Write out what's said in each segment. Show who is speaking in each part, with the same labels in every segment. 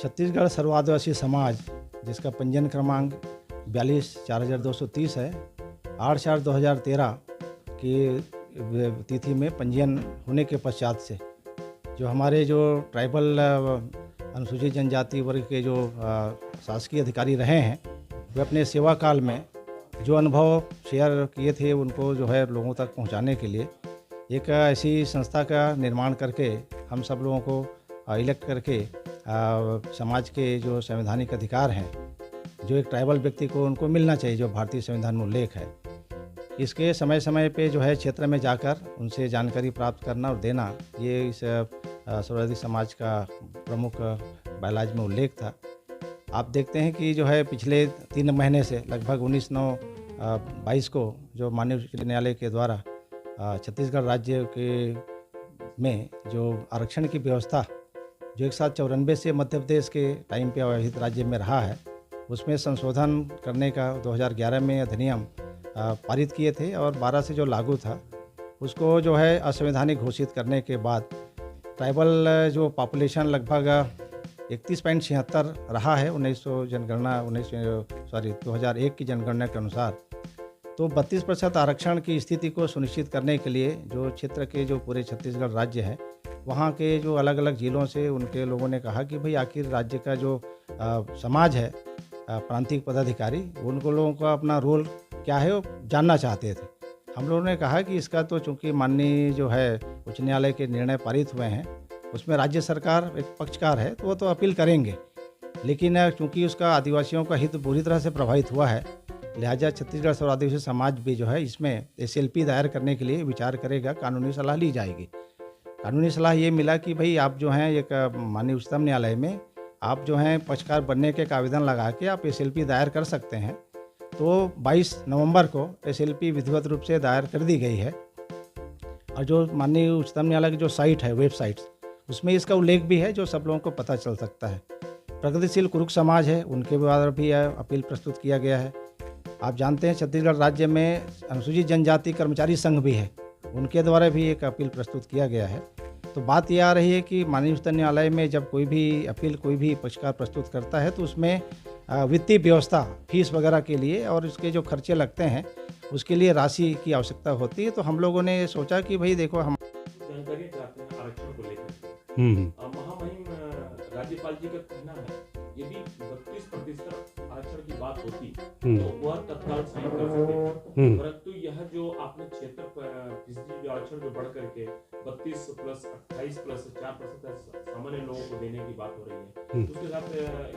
Speaker 1: छत्तीसगढ़ सर्व आदिवासी समाज, जिसका पंजीयन क्रमांक 42-4230 है, 8/4/2013 की तिथि में पंजीयन होने के पश्चात से जो हमारे ट्राइबल अनुसूचित जनजाति वर्ग के शासकीय अधिकारी रहे हैं, वे अपने सेवा काल में जो अनुभव शेयर किए थे उनको लोगों तक पहुंचाने के लिए एक ऐसी संस्था का निर्माण करके हम सब लोगों को इलेक्ट करके समाज के जो संवैधानिक अधिकार हैं, जो एक ट्राइबल व्यक्ति को उनको मिलना चाहिए, जो भारतीय संविधान में उल्लेख है, इसके समय समय पे क्षेत्र में जाकर उनसे जानकारी प्राप्त करना और देना, ये इस सर्वआदिवासी समाज का प्रमुख बायलॉज में उल्लेख था। आप देखते हैं कि पिछले 3 महीने से लगभग 19/9/22 को जो माननीय उच्च न्यायालय के द्वारा छत्तीसगढ़ राज्य के में जो आरक्षण की व्यवस्था जो एक साथ 94 से मध्य प्रदेश के टाइम पे अवहित राज्य में रहा है, उसमें संशोधन करने का 2011 में अधिनियम पारित किए थे और 12 से जो लागू था उसको असंवैधानिक घोषित करने के बाद ट्राइबल जो पॉपुलेशन लगभग 31.76 रहा है 2001 की जनगणना के अनुसार। तो 32% आरक्षण की स्थिति को सुनिश्चित करने के लिए जो क्षेत्र के जो पूरे छत्तीसगढ़ राज्य है, वहाँ के जो अलग अलग जिलों से उनके लोगों ने कहा कि भाई आखिर राज्य का जो समाज है, प्रांतीय पदाधिकारी, उनको लोगों का अपना रोल क्या है वो जानना चाहते थे। हम लोगों ने कहा कि इसका तो चूँकि माननीय उच्च न्यायालय के निर्णय पारित हुए हैं, उसमें राज्य सरकार एक पक्षकार है तो वो तो अपील करेंगे, लेकिन चूँकि उसका आदिवासियों का हित बुरी तरह से प्रभावित हुआ है, लिहाजा छत्तीसगढ़ सर्व आदिवासी समाज भी इसमें SLP दायर करने के लिए विचार करेगा, कानूनी सलाह ली जाएगी। कानूनी सलाह ये मिला कि भाई आप एक माननीय उच्चतम न्यायालय में आप पक्षकार बनने के एक आवेदन लगा के आप SLP दायर कर सकते हैं। तो 22 नवंबर को SLP विधिवत रूप से दायर कर दी गई है और जो माननीय उच्चतम न्यायालय की जो साइट है, वेबसाइट्स, उसमें इसका उल्लेख भी है जो सब लोगों को पता चल सकता है। प्रगतिशील कुरुक समाज है, उनके द्वारा भी अपील प्रस्तुत किया गया है। आप जानते हैं छत्तीसगढ़ राज्य में अनुसूचित जनजाति कर्मचारी संघ भी है, उनके द्वारा भी एक अपील प्रस्तुत किया गया है। तो बात यह आ रही है कि माननीय उच्चतम न्यायालय में जब कोई भी अपील कोई भी पक्षकार प्रस्तुत करता है तो उसमें वित्तीय व्यवस्था, फीस वगैरह के लिए और इसके जो खर्चे लगते हैं उसके लिए राशि की आवश्यकता होती है। तो हम लोगों ने सोचा कि भाई देखो, हम
Speaker 2: जानकारी चाहते हैं आरक्षण को लेकर। महामहिम राज्यपाल जी का कहना है यदि 32% आरक्षण की बात होती तो वह तत्काल साइन कर सकते थे, परंतु यह जो आपने क्षेत्र फीसदी जो आरक्षण जो बढ़ करके 32 प्लस 28 प्लस 4% सामान्य लोगों को देने की बात हो रही है, उसके साथ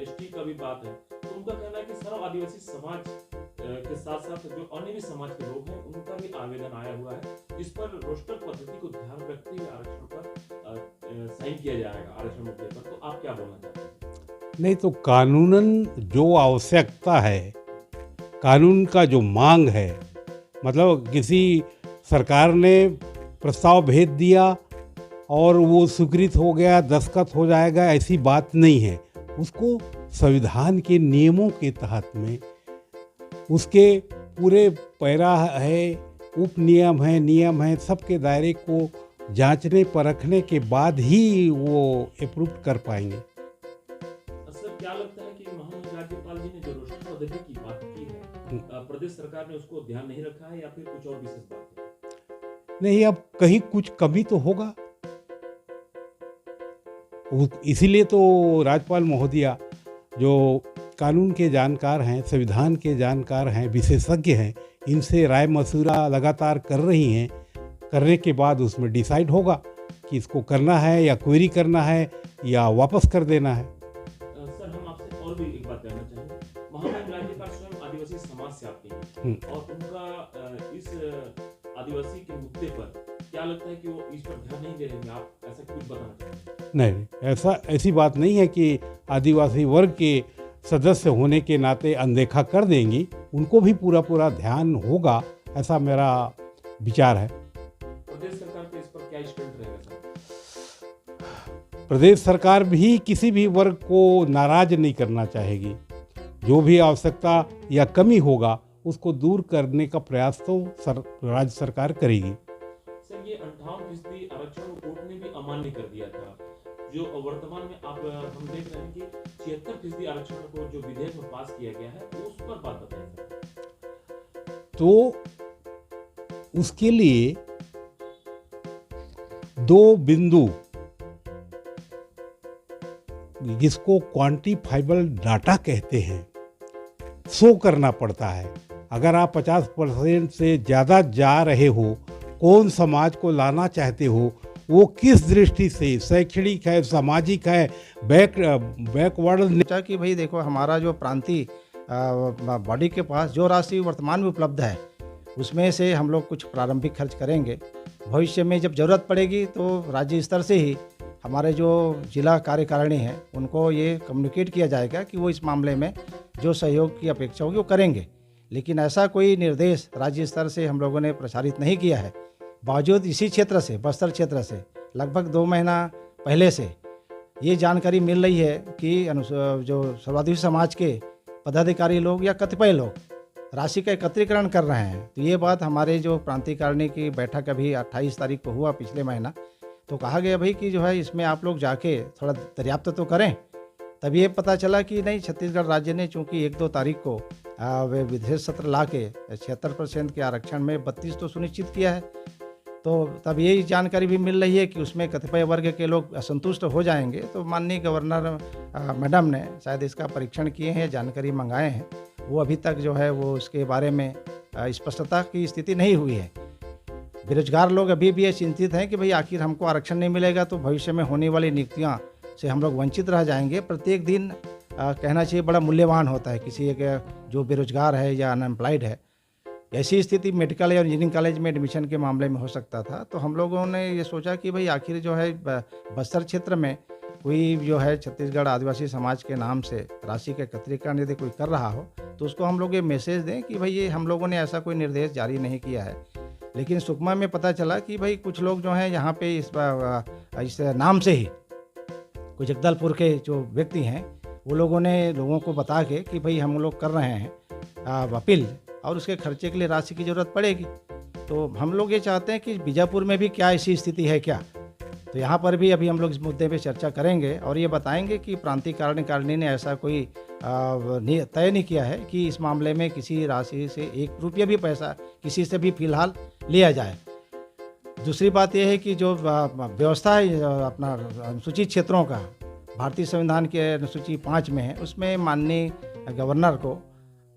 Speaker 2: ST का भी बात है। तो उनका कहना है कि सर्व आदिवासी समाज के साथ साथ जो अन्य भी समाज के लोग हैं उनका भी आवेदन आया हुआ है, इस पर रोस्टर पद्धति को ध्यान रखते हुए आरक्षण पर साइन किया जाएगा आरक्षण मुद्दे पर। तो आप क्या बोलना चाहते हैं?
Speaker 3: नहीं तो कानूनन जो आवश्यकता है, कानून का जो मांग है, मतलब किसी सरकार ने प्रस्ताव भेज दिया और वो स्वीकृत हो गया, दस्तखत हो जाएगा, ऐसी बात नहीं है। उसको संविधान के नियमों के तहत में उसके पूरे पैरा है, उप नियम है, नियम है, सबके दायरे को जांचने परखने के बाद ही वो अप्रूव कर पाएंगे।
Speaker 2: सर, क्या लगता है कि महामहिम राज्यपाल जी ने जो रोस्टर पद्धति की बात की है, प्रदेश सरकार ने उसको ध्यान नहीं रखा है या फिर कुछ और विशेष बात है?
Speaker 3: नहीं, अब कहीं कुछ कमी तो होगा, इसीलिए तो राज्यपाल महोदया जो कानून के जानकार हैं, संविधान के जानकार हैं, विशेषज्ञ हैं, इनसे राय मशवरा लगातार कर रही हैं। करने के बाद उसमें डिसाइड होगा कि इसको करना है या क्वेरी करना है या वापस कर देना है।
Speaker 2: सर, हम आपसे और भी एक बात जानना चाहेंगे। महामहिम राज्यपाल स्वयं आदिवासी समाज से आते हैं और उनका इस आदिवासी के मुद्दे पर क्या लगता है कि वो इस पर ध्यान नहीं दे रहे हैं? आप ऐसा कुछ बताना चाहेंगे?
Speaker 3: नहीं, ऐसी बात नहीं है कि आदिवासी वर्ग के सदस्य होने के नाते अनदेखा कर देंगी, उनको भी पूरा ध्यान होगा, ऐसा मेरा विचार है।
Speaker 2: प्रदेश सरकार का इस पर क्या स्टैंड रहेगा सर?
Speaker 3: प्रदेश सरकार भी किसी भी वर्ग को नाराज नहीं करना चाहेगी। जो भी आवश्यकता या कमी होगा उसको दूर करने का प्रयास तो राज्य सरकार करेगी।
Speaker 2: सर, ये 58% आरक्षण कोर्ट ने भी अमान्य कर दिया था। जो वर्तमान में आप हम देख रहे हैं कि 76% आरक्षण को जो विधेयक में पास किया गया है, वो उस पर बात बताइए।
Speaker 3: तो उसके लिए दो बिंदु, जिसको क्वांटिफाइबल डाटा कहते हैं, शो करना पड़ता है। अगर आप 50% से ज़्यादा जा रहे हो, कौन समाज को लाना चाहते हो, वो किस दृष्टि से, शैक्षणिक है, सामाजिक है, बैकवर्ड।
Speaker 1: सोचा कि भाई देखो, हमारा जो प्रांतीय बॉडी के पास जो राशि वर्तमान में उपलब्ध है, उसमें से हम लोग कुछ प्रारंभिक खर्च करेंगे। भविष्य में जब ज़रूरत पड़ेगी तो राज्य स्तर से ही हमारे जो जिला कार्यकारिणी हैं, उनको ये कम्युनिकेट किया जाएगा कि वो इस मामले में जो सहयोग की अपेक्षा होगी वो करेंगे। लेकिन ऐसा कोई निर्देश राज्य स्तर से हम लोगों ने प्रसारित नहीं किया है। बावजूद इसी क्षेत्र से, बस्तर क्षेत्र से लगभग 2 महीना पहले से ये जानकारी मिल रही है कि जो सर्वाधिक समाज के पदाधिकारी लोग या कतिपय लोग राशि का एकत्रीकरण कर रहे हैं। तो ये बात हमारे जो प्रांतीयकारिणी की बैठक अभी 28 तारीख को हुआ पिछले महीना, तो कहा गया भाई कि जो है इसमें आप लोग जाके थोड़ा दर्याप्त तो करें। तब ये पता चला कि नहीं, छत्तीसगढ़ राज्य ने चूँकि 1-2 तारीख को वे विशेष सत्र ला के 76% के आरक्षण में 32 तो सुनिश्चित किया है। तो तब यही जानकारी भी मिल रही है कि उसमें कतिपय वर्ग के लोग असंतुष्ट हो जाएंगे। तो माननीय गवर्नर मैडम ने शायद इसका परीक्षण किए हैं, जानकारी मंगाए हैं। वो अभी तक जो है वो उसके बारे में स्पष्टता की स्थिति नहीं हुई है। बेरोजगार लोग अभी भी ये चिंतित हैं कि भाई आखिर हमको आरक्षण नहीं मिलेगा तो भविष्य में होने वाली नियुक्तियाँ से हम लोग वंचित रह जाएंगे। प्रत्येक दिन कहना चाहिए बड़ा मूल्यवान होता है किसी एक जो बेरोजगार है या अनएम्प्लॉयड है। ऐसी स्थिति मेडिकल या इंजीनियरिंग कॉलेज में एडमिशन के मामले में हो सकता था। तो हम लोगों ने ये सोचा कि भाई आखिर जो है बस्तर क्षेत्र में कोई जो है छत्तीसगढ़ आदिवासी समाज के नाम से राशि का एकत्रीकरण यदि कोई कर रहा हो तो उसको हम लोग ये मैसेज दें कि भाई ये हम लोगों ने ऐसा कोई निर्देश जारी नहीं किया है। लेकिन सुकमा में पता चला कि भाई कुछ लोग जो हैं यहाँ पे इस नाम से ही कुछ जगदलपुर के जो व्यक्ति हैं, वो लोगों ने लोगों को बता के कि भाई हम लोग कर रहे हैं अपील और उसके खर्चे के लिए राशि की ज़रूरत पड़ेगी। तो हम लोग ये चाहते हैं कि बीजापुर में भी क्या ऐसी स्थिति है क्या। तो यहाँ पर भी अभी हम लोग इस मुद्दे पे चर्चा करेंगे और ये बताएंगे कि प्रांतीयकारिणी ने ऐसा कोई तय नहीं किया है कि इस मामले में किसी राशि से 1 रुपया भी पैसा किसी से भी फिलहाल लिया जाए। दूसरी बात यह है कि जो व्यवस्था है अपना अनुसूचित क्षेत्रों का भारतीय संविधान के अनुसूची 5 में है, उसमें माननीय गवर्नर को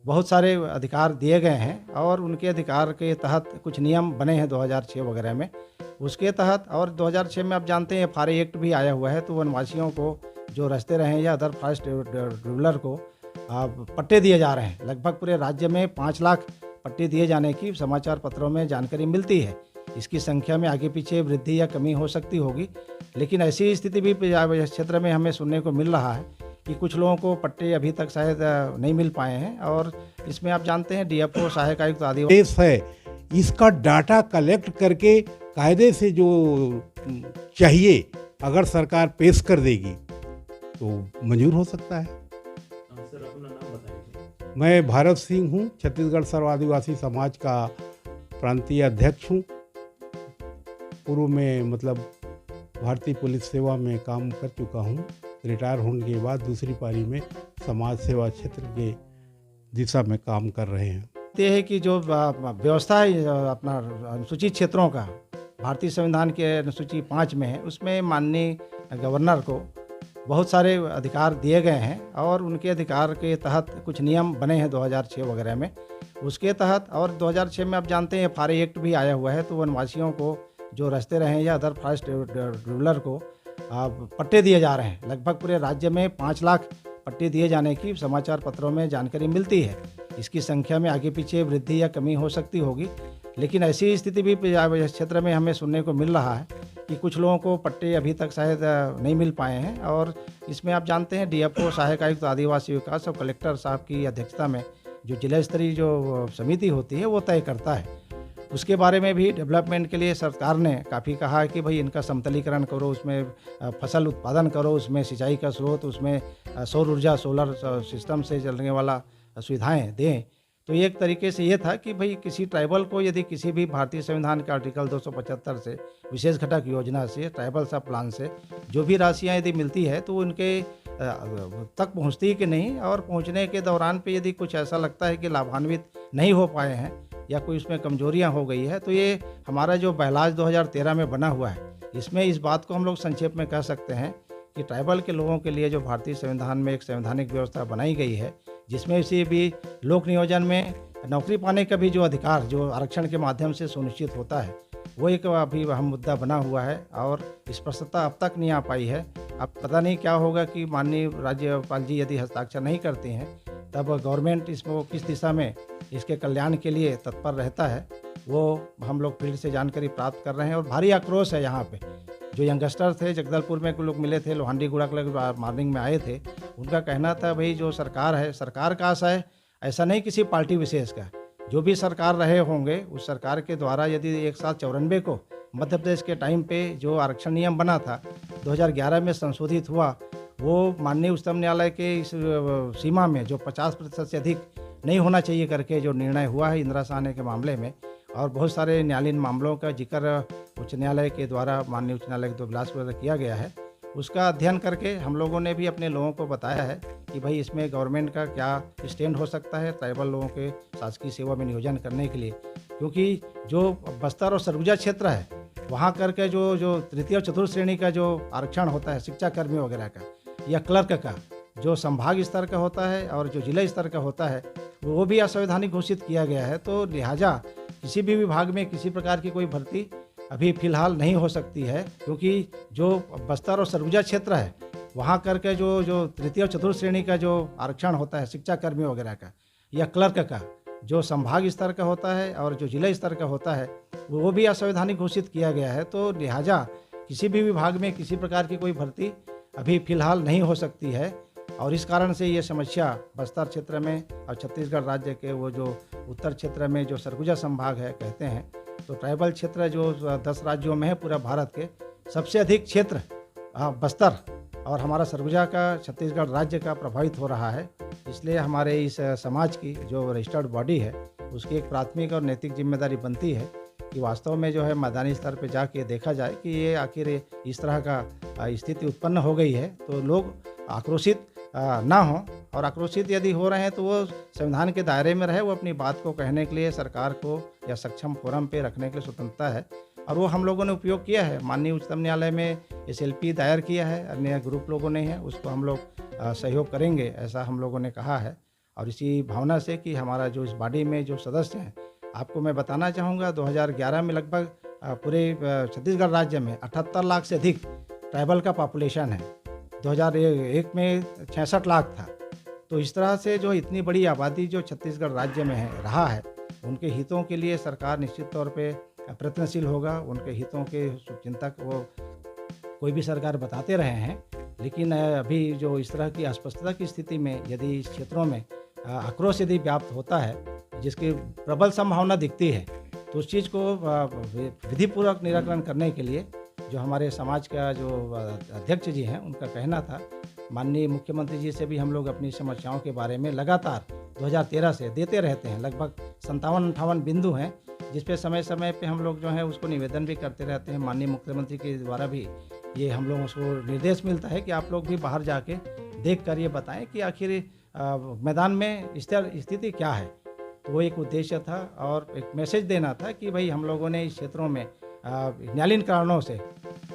Speaker 1: बहुत सारे अधिकार दिए गए हैं और उनके अधिकार के तहत कुछ नियम बने हैं 2006 वगैरह में। उसके तहत और 2006 में आप जानते हैं FRA एक्ट भी आया हुआ है। तो वनवासियों को जो रस्ते रहे या अदर फॉरेस्ट ट्रिब्यूनल को पट्टे दिए जा रहे हैं। लगभग पूरे राज्य में 5 लाख पट्टे दिए जाने की समाचार पत्रों में जानकारी मिलती है। इसकी संख्या में आगे पीछे वृद्धि या कमी हो सकती होगी, लेकिन ऐसी स्थिति भी क्षेत्र में हमें सुनने को मिल रहा है कि कुछ लोगों को पट्टे अभी तक शायद नहीं मिल पाए हैं। और इसमें आप जानते हैं DFO सहायक आयुक्त आदि
Speaker 3: देश है, इसका डाटा कलेक्ट करके कायदे से जो चाहिए अगर सरकार पेश कर देगी तो मंजूर हो सकता है।
Speaker 2: सर अपना नाम बताइए।
Speaker 3: मैं भारत सिंह हूँ, छत्तीसगढ़ सर्व आदिवासी समाज का प्रांतीय अध्यक्ष हूँ। पूर्व में मतलब भारतीय पुलिस सेवा में काम कर चुका हूँ। रिटायर होने के बाद दूसरी पारी में समाज सेवा क्षेत्र के दिशा में काम कर रहे हैं।
Speaker 1: ये है कि जो व्यवस्था है अपना अनुसूचित क्षेत्रों का भारतीय संविधान के अनुसूची 5 में है, उसमें माननीय गवर्नर को बहुत सारे अधिकार दिए गए हैं और उनके अधिकार के तहत कुछ नियम बने हैं 2006 वगैरह में। उसके तहत और 2006 में आप जानते हैं FRA एक्ट भी आया हुआ है। तो वनवासियों को जो रस्ते रहे या अदर फॉरेस्ट ट्रिब्यूनल को पट्टे दिए जा रहे हैं। लगभग पूरे राज्य में 5 लाख पट्टे दिए जाने की समाचार पत्रों में जानकारी मिलती है। इसकी संख्या में आगे पीछे वृद्धि या कमी हो सकती होगी, लेकिन ऐसी स्थिति भी क्षेत्र में हमें सुनने को मिल रहा है कि कुछ लोगों को पट्टे अभी तक शायद नहीं मिल पाए हैं। और इसमें आप जानते हैं DFO सहायक आयुक्त आदिवासी विकास और कलेक्टर साहब की अध्यक्षता में जो जिला स्तरीय जो समिति होती है वो तय करता है। उसके बारे में भी डेवलपमेंट के लिए सरकार ने काफ़ी कहा है कि भाई इनका समतलीकरण करो, उसमें फसल उत्पादन करो, उसमें सिंचाई का स्रोत, उसमें सौर ऊर्जा सोलर सिस्टम से चलने वाला सुविधाएं दें। तो ये एक तरीके से ये था कि भाई किसी ट्राइबल को यदि किसी भी भारतीय संविधान के आर्टिकल 275 से विशेष घटक योजना से ट्राइबल सब प्लान से जो भी राशियाँ यदि मिलती है तो उनके तक पहुँचती कि नहीं, और पहुँचने के दौरान पे यदि कुछ ऐसा लगता है कि लाभान्वित नहीं हो पाए हैं या कोई उसमें कमजोरियां हो गई है, तो ये हमारा जो बहलाज 2013 में बना हुआ है, इसमें इस बात को हम लोग संक्षेप में कह सकते हैं कि ट्राइबल के लोगों के लिए जो भारतीय संविधान में एक संवैधानिक व्यवस्था बनाई गई है, जिसमें से भी लोक नियोजन में नौकरी पाने का भी जो अधिकार जो आरक्षण के माध्यम से सुनिश्चित होता है, वो एक अभी अहम मुद्दा बना हुआ है और स्पष्टता अब तक नहीं आ पाई है। अब पता नहीं क्या होगा कि माननीय राज्यपाल जी यदि हस्ताक्षर नहीं करते हैं तब गवर्नमेंट इसको किस दिशा में इसके कल्याण के लिए तत्पर रहता है, वो हम लोग फील्ड से जानकारी प्राप्त कर रहे हैं। और भारी आक्रोश है यहाँ पे। जो यंगस्टर थे जगदलपुर में कुछ लोग मिले थे, लोहांडी गुड़ा के लोग मॉर्निंग में आए थे, उनका कहना था भाई जो सरकार है, सरकार का आशा है, ऐसा नहीं किसी पार्टी विशेष का, जो भी सरकार रहे होंगे उस सरकार के द्वारा यदि 194 को मध्य प्रदेश के टाइम पे जो आरक्षण नियम बना था 2011 में संशोधित हुआ, वो माननीय उच्चतम न्यायालय के इस सीमा में जो 50% से अधिक नहीं होना चाहिए करके जो निर्णय हुआ है इंदिरा साहनी के मामले में, और बहुत सारे न्यायालयीन मामलों का जिक्र उच्च न्यायालय के द्वारा माननीय उच्च न्यायालय के 2 बिलासपुर किया गया है, उसका अध्ययन करके हम लोगों ने भी अपने लोगों को बताया है कि भाई इसमें गवर्नमेंट का क्या स्टैंड हो सकता है ट्राइबल लोगों के शासकीय सेवा में नियोजन करने के लिए। क्योंकि जो बस्तर और सरगुजा क्षेत्र है वहाँ करके जो तृतीय और चतुर्थ श्रेणी का जो आरक्षण होता है शिक्षा कर्मी वगैरह का या क्लर्क का, जो संभाग स्तर का होता है और जो जिला स्तर का होता है, वो भी असंवैधानिक घोषित किया गया है। तो लिहाजा किसी भी विभाग में किसी प्रकार की कोई भर्ती अभी फिलहाल नहीं हो सकती है, क्योंकि जो बस्तर और सरगुजा क्षेत्र है वहाँ करके जो तृतीय और चतुर्थ श्रेणी का जो आरक्षण होता है शिक्षा कर्मी वगैरह का या क्लर्क का, जो संभाग स्तर का होता है और जो जिला स्तर का होता है, वो भी असंवैधानिक घोषित किया गया है। तो लिहाजा किसी भी विभाग में किसी प्रकार की कोई भर्ती अभी फिलहाल नहीं हो सकती है, और इस कारण से ये समस्या बस्तर क्षेत्र में और छत्तीसगढ़ राज्य के वो जो उत्तर क्षेत्र में जो सरगुजा संभाग है कहते हैं, तो ट्राइबल क्षेत्र जो 10 राज्यों में है पूरा भारत के, सबसे अधिक क्षेत्र बस्तर और हमारा सरगुजा का छत्तीसगढ़ राज्य का प्रभावित हो रहा है। इसलिए हमारे इस समाज की जो रजिस्टर्ड बॉडी है उसकी एक प्राथमिक और नैतिक जिम्मेदारी बनती है कि वास्तव में जो है मैदानी स्तर पर जाके देखा जाए कि ये आखिर इस तरह का स्थिति उत्पन्न हो गई है, तो लोग आक्रोशित ना हो, और आक्रोशित यदि हो रहे हैं तो वो संविधान के दायरे में रहे, वो अपनी बात को कहने के लिए सरकार को या सक्षम फोरम पे रखने के लिए स्वतंत्रता है, और वो हम लोगों ने उपयोग किया है। माननीय उच्चतम न्यायालय में SLP दायर किया है, अन्य ग्रुप लोगों ने है, उसको हम लोग सहयोग करेंगे ऐसा हम लोगों ने कहा है। और इसी भावना से कि हमारा जो इस बॉडी में जो सदस्य हैं, आपको मैं बताना चाहूँगा 2011 में लगभग पूरे छत्तीसगढ़ राज्य में 78 लाख से अधिक ट्राइबल का पॉपुलेशन है। 2001 में 66 लाख था। तो इस तरह से जो इतनी बड़ी आबादी जो छत्तीसगढ़ राज्य में है रहा है, उनके हितों के लिए सरकार निश्चित तौर पे प्रयत्नशील होगा। उनके हितों के शुभचिंतक वो कोई भी सरकार बताते रहे हैं, लेकिन अभी जो इस तरह की अस्पष्टता की स्थिति में यदि इस क्षेत्रों में आक्रोश यदि व्याप्त होता है, जिसकी प्रबल संभावना दिखती है, तो उस चीज़ को विधिपूर्वक निराकरण करने के लिए जो हमारे समाज का जो अध्यक्ष जी हैं उनका कहना था, माननीय मुख्यमंत्री जी से भी हम लोग अपनी समस्याओं के बारे में लगातार 2013 से देते रहते हैं। लगभग 57-58 बिंदु हैं जिस पे समय समय पे हम लोग जो है उसको निवेदन भी करते रहते हैं। माननीय मुख्यमंत्री के द्वारा भी ये हम लोगों को निर्देश मिलता है कि आप लोग भी बाहर जाके देख कर ये बताएं कि आखिर मैदान में स्थिति क्या है। तो वो एक उद्देश्य था और एक मैसेज देना था कि भाई हम लोगों ने इस क्षेत्रों में न्यायालयीन कारणों से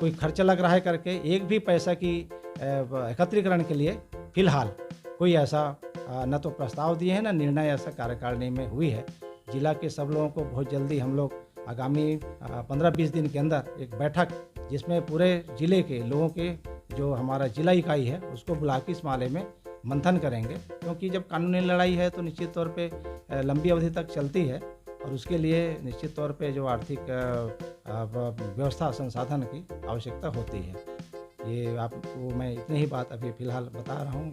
Speaker 1: कोई खर्च लग रहा है करके एक भी पैसा की एकत्रीकरण के लिए फिलहाल कोई ऐसा न तो प्रस्ताव दिए हैं, न निर्णय ऐसा कार्यकारिणी में हुई है। जिला के सब लोगों को बहुत जल्दी हम लोग आगामी 15-20 दिन के अंदर एक बैठक जिसमें पूरे जिले के लोगों के जो हमारा जिला इकाई है उसको बुला के इस मामले में मंथन करेंगे, क्योंकि जब कानूनी लड़ाई है तो निश्चित तौर पे लंबी अवधि तक चलती है और उसके लिए निश्चित तौर पे जो आर्थिक व्यवस्था संसाधन की आवश्यकता होती है। ये आपको मैं इतनी ही बात अभी फ़िलहाल बता रहा हूँ।